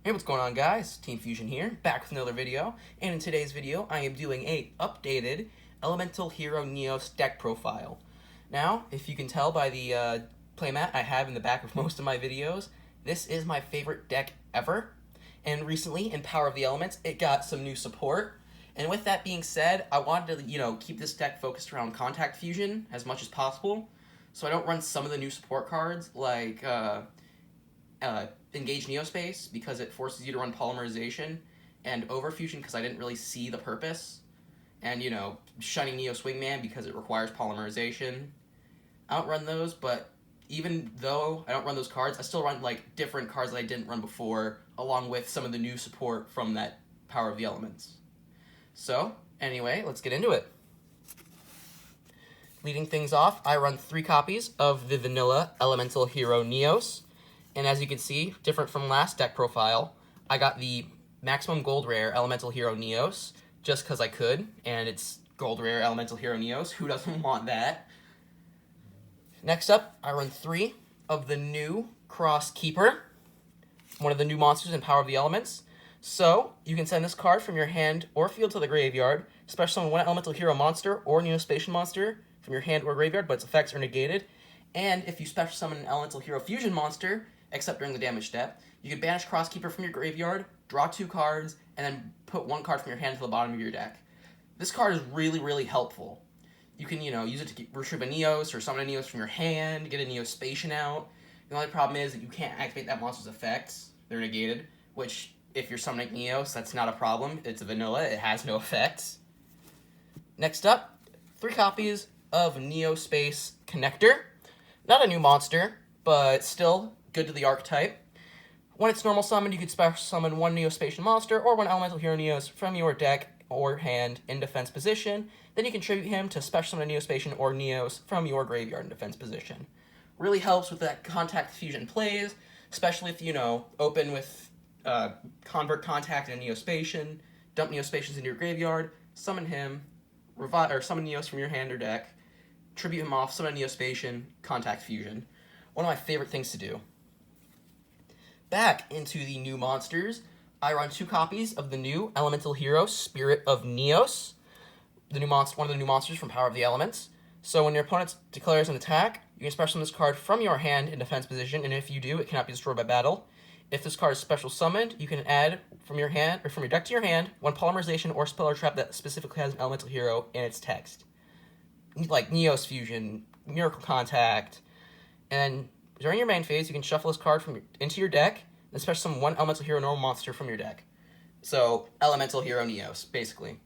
Hey, what's going on, guys? Team Fusion here, back with another video, and in today's video I am doing a updated Elemental Hero Neos deck profile. Now, if you can tell by the playmat I have in the back of most of my videos, this is my favorite deck ever, and recently in Power of the Elements it got some new support, and with that being said, I wanted to, keep this deck focused around Contact Fusion as much as possible, so I don't run some of the new support cards like Engage Neospace because it forces you to run Polymerization, and Overfusion because I didn't really see the purpose, and Shining Neo Swingman because it requires Polymerization. I don't run those, but even though I don't run those cards, I still run like different cards that I didn't run before, along with some of the new support from that Power of the Elements. So, anyway, let's get into it. Leading things off, I run 3 copies of the vanilla Elemental Hero Neos. And as you can see, different from last deck profile, I got the maximum gold rare Elemental Hero Neos, just because I could, and it's gold rare Elemental Hero Neos. Who doesn't want that? Next up, I run 3 of the new Cross Keeper, one of the new monsters in Power of the Elements. So, you can send this card from your hand or field to the graveyard, special summon one Elemental Hero monster or Neospatial monster from your hand or graveyard, but its effects are negated. And if you special summon an Elemental Hero Fusion monster, except during the damage step, you can banish Crosskeeper from your graveyard, draw 2 cards, and then put 1 card from your hand to the bottom of your deck. This card is really, really helpful. You can, use it to retrieve a Neos or summon a Neos from your hand, get a Neospatian out. The only problem is that you can't activate that monster's effects. They're negated, which, if you're summoning Neos, that's not a problem. It's a vanilla. It has no effects. Next up, 3 copies of Neospace Connector. Not a new monster, but still good to the archetype. When it's normal summoned, you could special summon 1 Neospatial monster or 1 Elemental Hero Neos from your deck or hand in defense position. Then you can tribute him to special summon a Neospatial or Neos from your graveyard in defense position. Really helps with that Contact Fusion plays, especially if, open with Convert Contact and Neospatian, dump Neospatians into your graveyard, summon him, or summon Neos from your hand or deck, tribute him off, summon a Neospatian, Contact Fusion. One of my favorite things to do. Back into the new monsters, I run 2 copies of the new Elemental Hero Spirit of Neos, one of the new monsters from Power of the Elements. So when your opponent declares an attack, you can special summon this card from your hand in defense position, and if you do, it cannot be destroyed by battle. If this card is special summoned, you can add from your deck to your hand 1 Polymerization or spell or trap that specifically has an Elemental Hero in its text, like Neos Fusion, Miracle Contact. And during your main phase, you can shuffle this card into your deck, and special summon 1 Elemental Hero normal monster from your deck. So, Elemental Hero Neos, basically.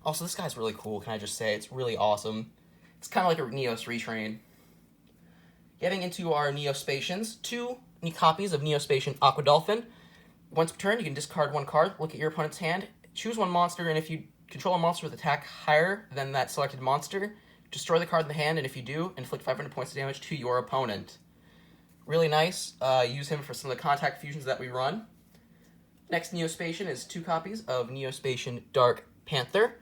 Also, this guy's really cool, can I just say? It's really awesome. It's kind of like a Neos retrain. Getting into our Neospatians, 2 copies of Neospatian Aqua Dolphin. Once per turn, you can discard 1 card, look at your opponent's hand, choose 1 monster, and if you control a monster with attack higher than that selected monster, destroy the card in the hand, and if you do, inflict 500 points of damage to your opponent. Really nice. Use him for some of the Contact Fusions that we run. Next Neospatian is 2 copies of Neospatian Dark Panther.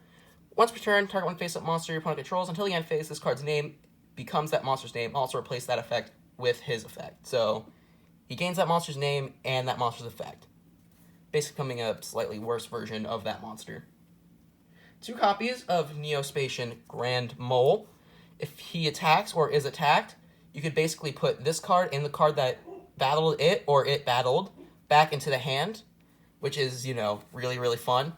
Once per turn, target 1 face-up monster your opponent controls. Until the end phase, this card's name becomes that monster's name. Also replace that effect with his effect. So, he gains that monster's name and that monster's effect, basically becoming a slightly worse version of that monster. 2 copies of Neospatian Grand Mole. If he attacks or is attacked, you could basically put this card and the card that battled it or it battled back into the hand, which is, really, really fun.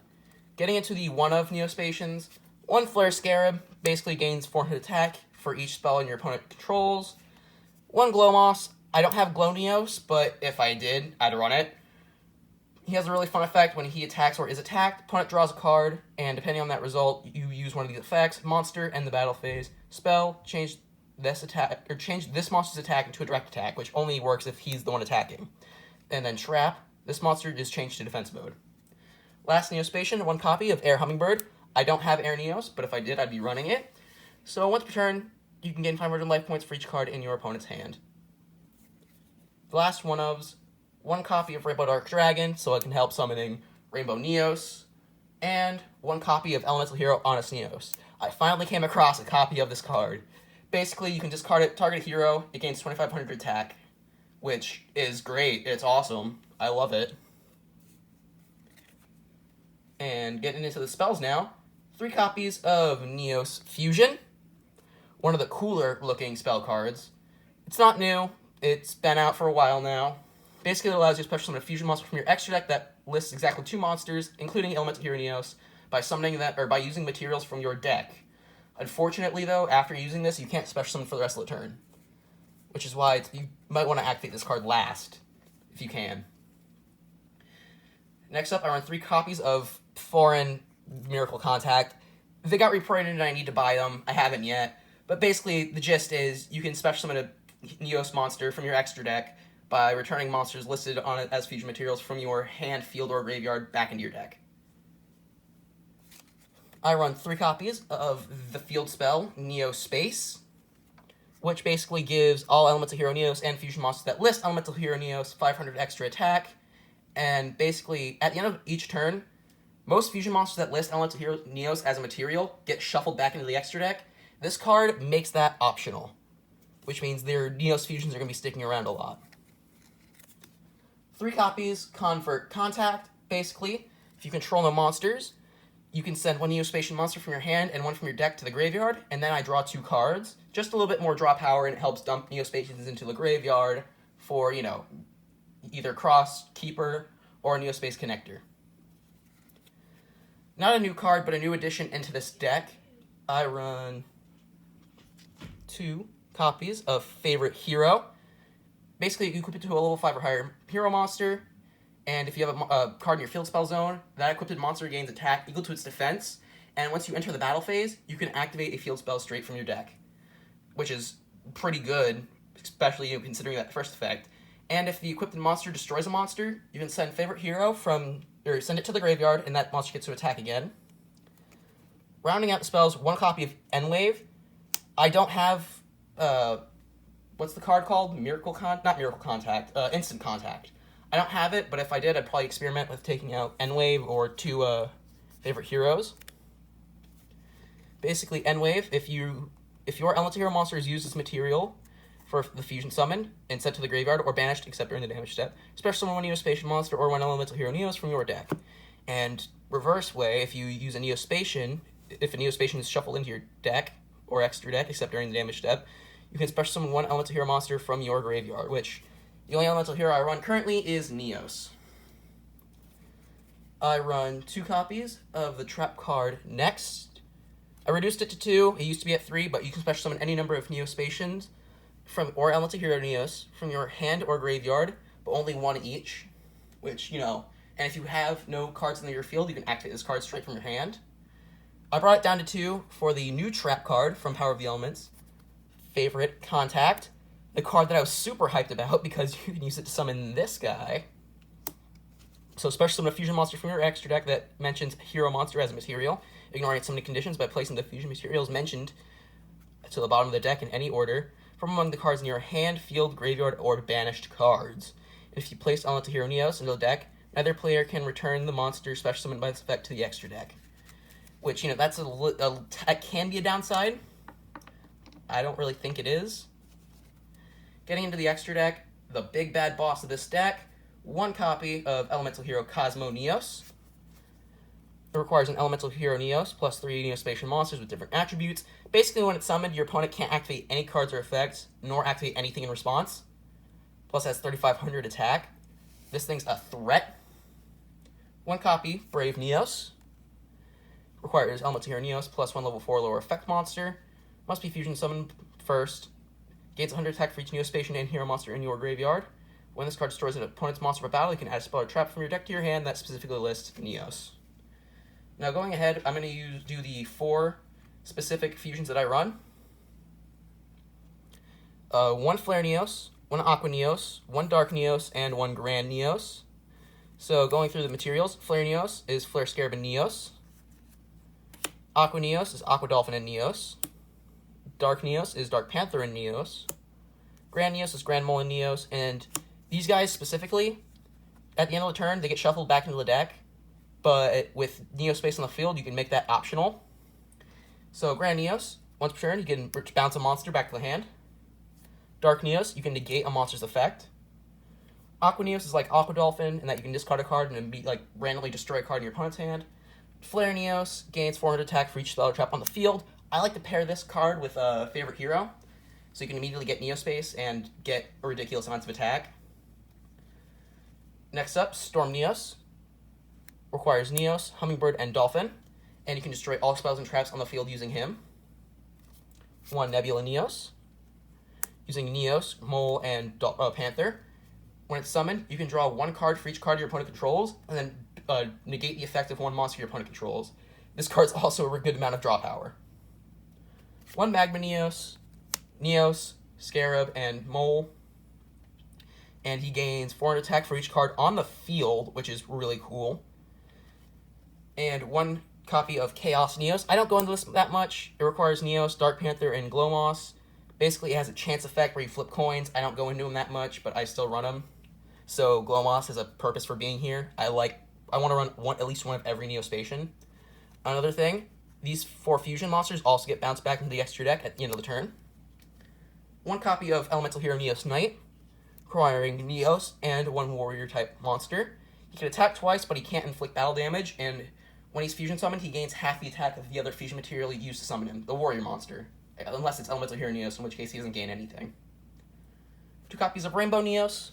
Getting into the one of Neospatians, 1 Flare Scarab basically gains 400 attack for each spell your opponent controls. 1 Glowmoss. I don't have Glow Neos, but if I did, I'd run it. He has a really fun effect when he attacks or is attacked. Opponent draws a card, and depending on that result, you use one of these effects. Monster, end the battle phase. Spell, change this monster's attack into a direct attack, which only works if he's the one attacking. And then Trap, this monster is changed to defense mode. Last Neospatian, 1 copy of Air Hummingbird. I don't have Air Neos, but if I did, I'd be running it. So once per turn, you can gain 500 life points for each card in your opponent's hand. The last one of's 1 copy of Rainbow Dark Dragon, so it can help summoning Rainbow Neos, and 1 copy of Elemental Hero Honest Neos. I finally came across a copy of this card. Basically, you can discard it, target a hero, it gains 2500 attack. which is great. It's awesome. I love it. And getting into the spells now, 3 copies of Neos Fusion, one of the cooler looking spell cards. It's not new. It's been out for a while now. Basically, it allows you to special summon a fusion monster from your extra deck that lists exactly 2 monsters, including Elemental Hero Neos, by summoning that or by using materials from your deck. Unfortunately, though, after using this, you can't special summon for the rest of the turn, which is why you might want to activate this card last, if you can. Next up, I run 3 copies of Foreign Miracle Contact. They got reprinted and I need to buy them. I haven't yet. But basically, the gist is you can special summon a Neos monster from your extra deck by returning monsters listed on it as fusion materials from your hand, field, or graveyard back into your deck. I run 3 copies of the field spell, Neo Space, which basically gives all Elemental Hero Neos and fusion monsters that list Elemental Hero Neos 500 extra attack. And basically, at the end of each turn, most fusion monsters that list Elemental Hero Neos as a material get shuffled back into the extra deck. This card makes that optional, which means their Neos fusions are going to be sticking around a lot. 3 copies, Convert Contact. Basically, if you control no monsters, you can send 1 Neospatian monster from your hand and 1 from your deck to the graveyard, and then I draw 2 cards. Just a little bit more draw power, and it helps dump Neospatians into the graveyard for, either Cross, Keeper, or Neospace Connector. Not a new card, but a new addition into this deck. I run 2 copies of Favorite Hero. Basically, you equip it to a level 5 or higher hero monster, and if you have a card in your field spell zone, that equipped monster gains attack equal to its defense, and once you enter the battle phase, you can activate a field spell straight from your deck, which is pretty good, especially considering that first effect. And if the equipped monster destroys a monster, you can send Favorite Hero send it to the graveyard, and that monster gets to attack again. Rounding out the spells, 1 copy of N-Wave. I don't have, what's the card called? Not Miracle Contact, Instant Contact. I don't have it, but if I did, I'd probably experiment with taking out N-Wave or 2 Favorite Heroes. Basically, N-Wave, if your Elemental Hero monster is used as material for the fusion summon and sent to the graveyard or banished except during the damage step, special summon 1 Neospatian monster or 1 Elemental Hero Neos from your deck. And reverse way, if you use a Neospatian, if a Neospatian is shuffled into your deck or extra deck except during the damage step, you can special summon 1 Elemental Hero monster from your graveyard, which the only Elemental Hero I run currently is Neos. I run 2 copies of the trap card Next. I reduced it to 2. It used to be at 3, but you can special summon any number of Neospatians or Elemental Hero Neos from your hand or graveyard, but only 1 each, which, and if you have no cards in your field, you can activate this card straight from your hand. I brought it down to 2 for the new trap card from Power of the Elements, Favorite Contact, the card that I was super hyped about because you can use it to summon this guy. So special summon a fusion monster from your extra deck that mentions hero monster as a material, ignoring its summoning conditions by placing the fusion materials mentioned to the bottom of the deck in any order from among the cards in your hand, field, graveyard, or banished cards. And if you place Elemental Hero Neos into the deck, neither player can return the monster special summoned by this effect to the extra deck. Which, that's that can be a downside. I don't really think it is. Getting into the extra deck, the big bad boss of this deck, 1 copy of Elemental Hero Cosmo Neos. It requires an Elemental Hero Neos plus 3 Neospatian monsters with different attributes. Basically, when it's summoned, your opponent can't activate any cards or effects, nor activate anything in response. Plus has 3,500 attack. This thing's a threat. 1 copy, Brave Neos. Requires Elemental Hero Neos plus 1 level 4 lower effect monster. Must be fusion summoned first. Gains 100 attack for each Neospatian and hero monster in your graveyard. When this card destroys an opponent's monster for battle, you can add a spell or trap from your deck to your hand that specifically lists Neos. Now going ahead, I'm going to do the 4 specific fusions that I run. 1 Flare Neos, 1 Aqua Neos, 1 Dark Neos, and 1 Grand Neos. So going through the materials, Flare Neos is Flare Scarab and Neos. Aqua Neos is Aqua Dolphin and Neos. Dark Neos is Dark Panther and Neos. Grand Neos is Grand Mole and Neos. And these guys specifically, at the end of the turn, they get shuffled back into the deck. But with Neospace on the field, you can make that optional. So Grand Neos, once per turn, you can bounce a monster back to the hand. Dark Neos, you can negate a monster's effect. Aqua Neos is like Aqua Dolphin in that you can discard a card and be like randomly destroy a card in your opponent's hand. Flare Neos gains 400 attack for each spell or trap on the field. I like to pair this card with a favorite hero, so you can immediately get Neospace and get a ridiculous amount of attack. Next up, Storm Neos. Requires Neos, Hummingbird, and Dolphin, and you can destroy all spells and traps on the field using him. 1 Nebula Neos. Using Neos, Mole, and Panther. When it's summoned, you can draw 1 card for each card your opponent controls, and then negate the effect of 1 monster your opponent controls. This card's also a good amount of draw power. 1 Magma Neos, Neos, Scarab, and Mole. And he gains 400 attack for each card on the field, which is really cool. And 1 copy of Chaos Neos. I don't go into this that much. It requires Neos, Dark Panther, and Glowmoss. Basically, it has a chance effect where you flip coins. I don't go into them that much, but I still run them. So Glowmoss has a purpose for being here. I want to run at least one of every Neospatian. Another thing, these 4 fusion monsters also get bounced back into the extra deck at the end of the turn. 1 copy of Elemental Hero Neos Knight, requiring Neos and 1 warrior type monster. He can attack twice, but he can't inflict battle damage, and when he's fusion summoned, he gains half the attack of the other fusion material used to summon him, the warrior monster. Unless it's Elemental Hero Neos, in which case he doesn't gain anything. 2 copies of Rainbow Neos.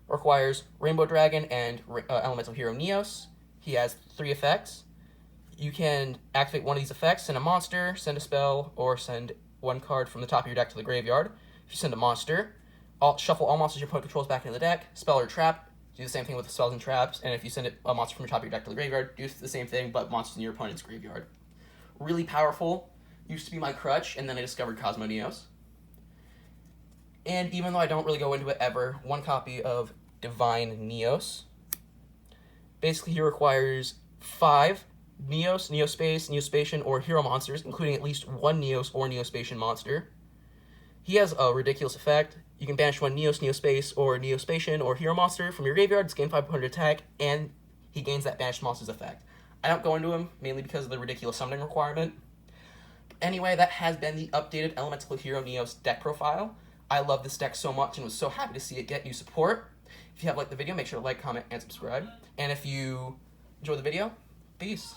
Requires Rainbow Dragon and Elemental Hero Neos. He has 3 effects. You can activate one of these effects, send a monster, send a spell, or send 1 card from the top of your deck to the graveyard. If you send a monster, shuffle all monsters your opponent controls back into the deck. Spell or trap, do the same thing with the spells and traps. And if you send a monster from the top of your deck to the graveyard, do the same thing, but monsters in your opponent's graveyard. Really powerful. Used to be my crutch, and then I discovered Cosmo Neos. And even though I don't really go into it ever, 1 copy of Divine Neos. Basically, he requires 5 Neos, Neospace, Neospatian, or Hero monsters, including at least 1 Neos or Neospatian monster. He has a ridiculous effect. You can banish 1 Neos, Neospace, or Neospatian, or Hero monster from your graveyard. It's gain 500 attack, and he gains that banished monster's effect. I don't go into him, mainly because of the ridiculous summoning requirement. Anyway, that has been the updated Elemental Hero Neos deck profile. I love this deck so much and was so happy to see it get new support. If you have liked the video, make sure to like, comment, and subscribe. And if you enjoyed the video, peace.